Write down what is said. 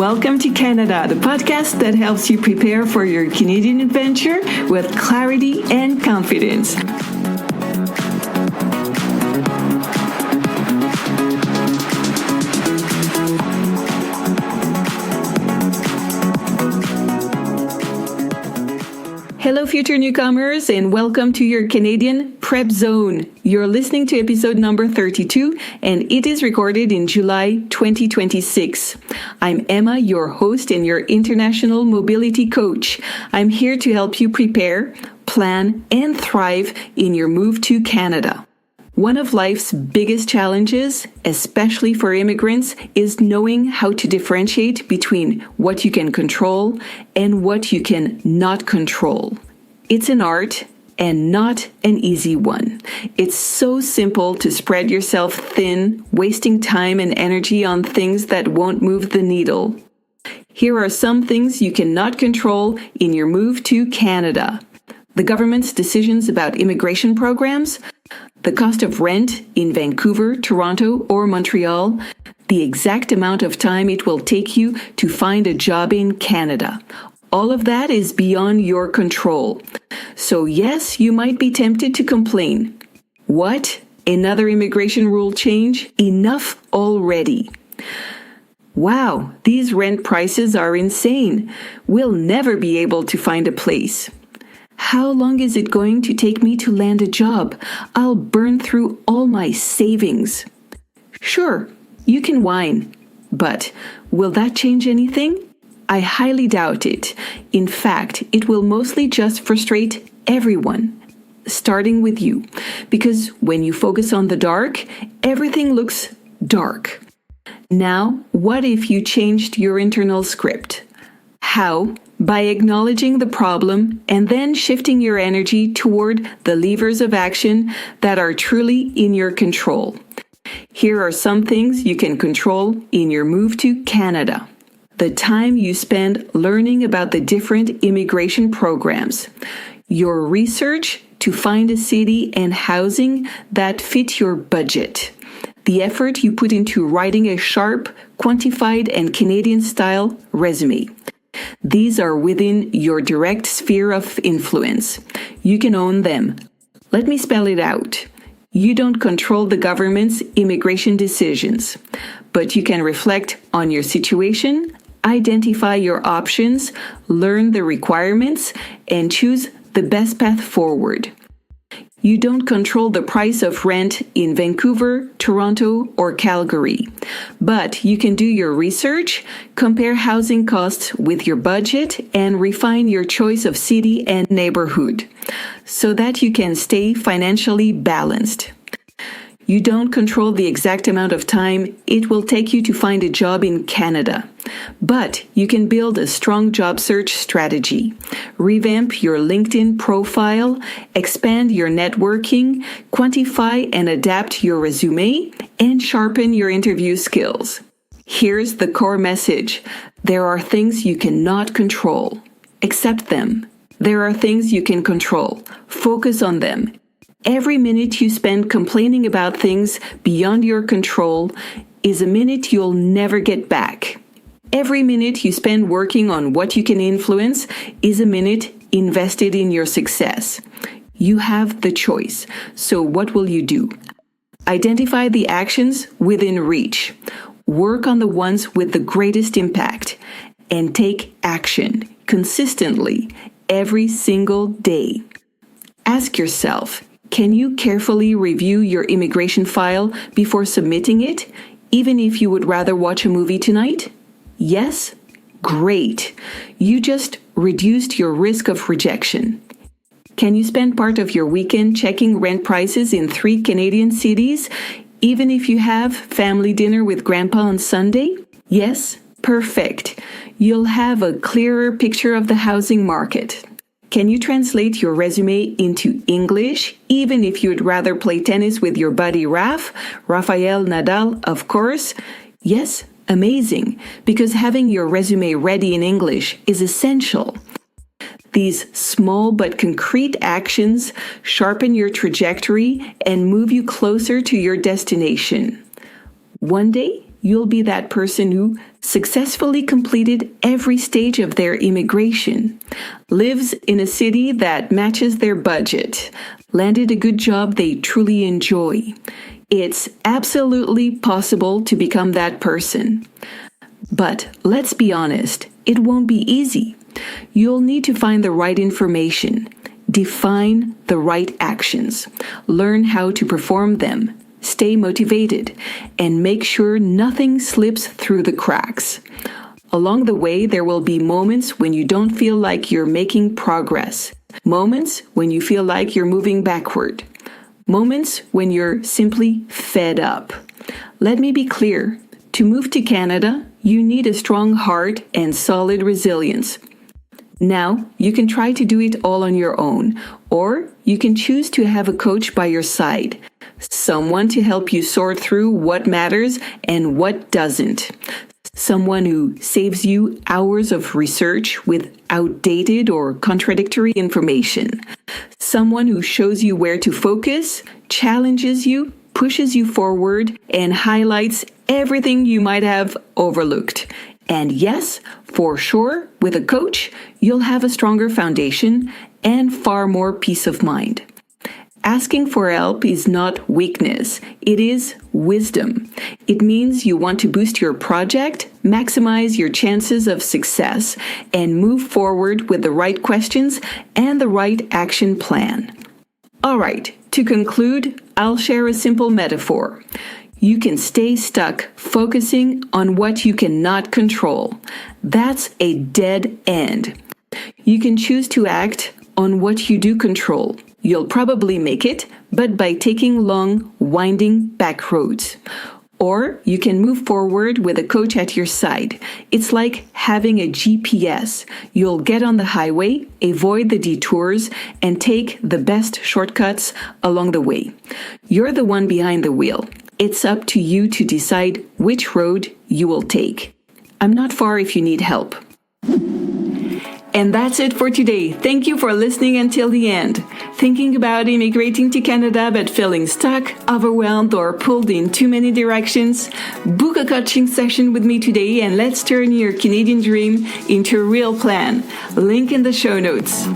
Welcome to Canada, the podcast that helps you prepare for your Canadian adventure with clarity and confidence. Hello, future newcomers, and welcome to your Canadian Prep Zone. You're listening to episode number 32, and it is recorded in July 2026. I'm Emma, your host and your international mobility coach. I'm here to help you prepare, plan, and thrive in your move to Canada. One of life's biggest challenges, especially for immigrants, is knowing how to differentiate between what you can control and what you can not control. It's an art and not an easy one. It's so simple to spread yourself thin, wasting time and energy on things that won't move the needle. Here are some things you cannot control in your move to Canada. The government's decisions about immigration programs, the cost of rent in Vancouver, Toronto, or Montreal, the exact amount of time it will take you to find a job in Canada. All of that is beyond your control. So yes, you might be tempted to complain. What? Another immigration rule change? Enough already. Wow, these rent prices are insane. We'll never be able to find a place. How long is it going to take me to land a job? I'll burn through all my savings. Sure, you can whine, but will that change anything? I highly doubt it. In fact, it will mostly just frustrate everyone, starting with you, because when you focus on the dark, everything looks dark. Now, what if you changed your internal script? How? By acknowledging the problem and then shifting your energy toward the levers of action that are truly in your control. Here are some things you can control in your move to Canada. The time you spend learning about the different immigration programs. Your research to find a city and housing that fit your budget. The effort you put into writing a sharp, quantified, and Canadian-style résumé. These are within your direct sphere of influence. You can own them. Let me spell it out. You don't control the government's immigration decisions, but you can reflect on your situation, identify your options, learn the requirements, and choose the best path forward. You don't control the price of rent in Vancouver, Toronto, or Calgary, but you can do your research, compare housing costs with your budget, and refine your choice of city and neighborhood so that you can stay financially balanced. You don't control the exact amount of time it will take you to find a job in Canada, but you can build a strong job search strategy, revamp your LinkedIn profile, expand your networking, quantify and adapt your resume, and sharpen your interview skills. Here's the core message. There are things you cannot control. Accept them. There are things you can control. Focus on them. Every minute you spend complaining about things beyond your control is a minute you'll never get back. Every minute you spend working on what you can influence is a minute invested in your success. You have the choice. So what will you do? Identify the actions within reach. Work on the ones with the greatest impact. And take action consistently every single day. Ask yourself, can you carefully review your immigration file before submitting it, even if you would rather watch a movie tonight? Yes? Great. You just reduced your risk of rejection. Can you spend part of your weekend checking rent prices in 3 Canadian cities, even if you have family dinner with Grandpa on Sunday? Yes? Perfect. You'll have a clearer picture of the housing market. Can you translate your resume into English, even if you'd rather play tennis with your buddy Rafael Nadal, of course? Yes, amazing, because having your resume ready in English is essential. These small but concrete actions sharpen your trajectory and move you closer to your destination. One day, you'll be that person who successfully completed every stage of their immigration, lives in a city that matches their budget, landed a good job they truly enjoy. It's absolutely possible to become that person. But let's be honest, it won't be easy. You'll need to find the right information, define the right actions, learn how to perform them, stay motivated, and make sure nothing slips through the cracks. Along the way, there will be moments when you don't feel like you're making progress, moments when you feel like you're moving backward, moments when you're simply fed up. Let me be clear. To move to Canada, you need a strong heart and solid resilience. Now, you can try to do it all on your own, or you can choose to have a coach by your side, someone to help you sort through what matters and what doesn't, someone who saves you hours of research with outdated or contradictory information, someone who shows you where to focus, challenges you, pushes you forward, and highlights everything you might have overlooked. And yes, for sure, with a coach, you'll have a stronger foundation and far more peace of mind. Asking for help is not weakness, it is wisdom. It means you want to boost your project, maximize your chances of success, and move forward with the right questions and the right action plan. All right, to conclude, I'll share a simple metaphor. You can stay stuck focusing on what you cannot control. That's a dead end. You can choose to act on what you do control. You'll probably make it, but by taking long, winding back roads. Or you can move forward with a coach at your side. It's like having a GPS. You'll get on the highway, avoid the detours, and take the best shortcuts along the way. You're the one behind the wheel. It's up to you to decide which road you will take. I'm not far if you need help. And that's it for today. Thank you for listening until the end. Thinking about immigrating to Canada but feeling stuck, overwhelmed, or pulled in too many directions? Book a coaching session with me today and let's turn your Canadian dream into a real plan. Link in the show notes.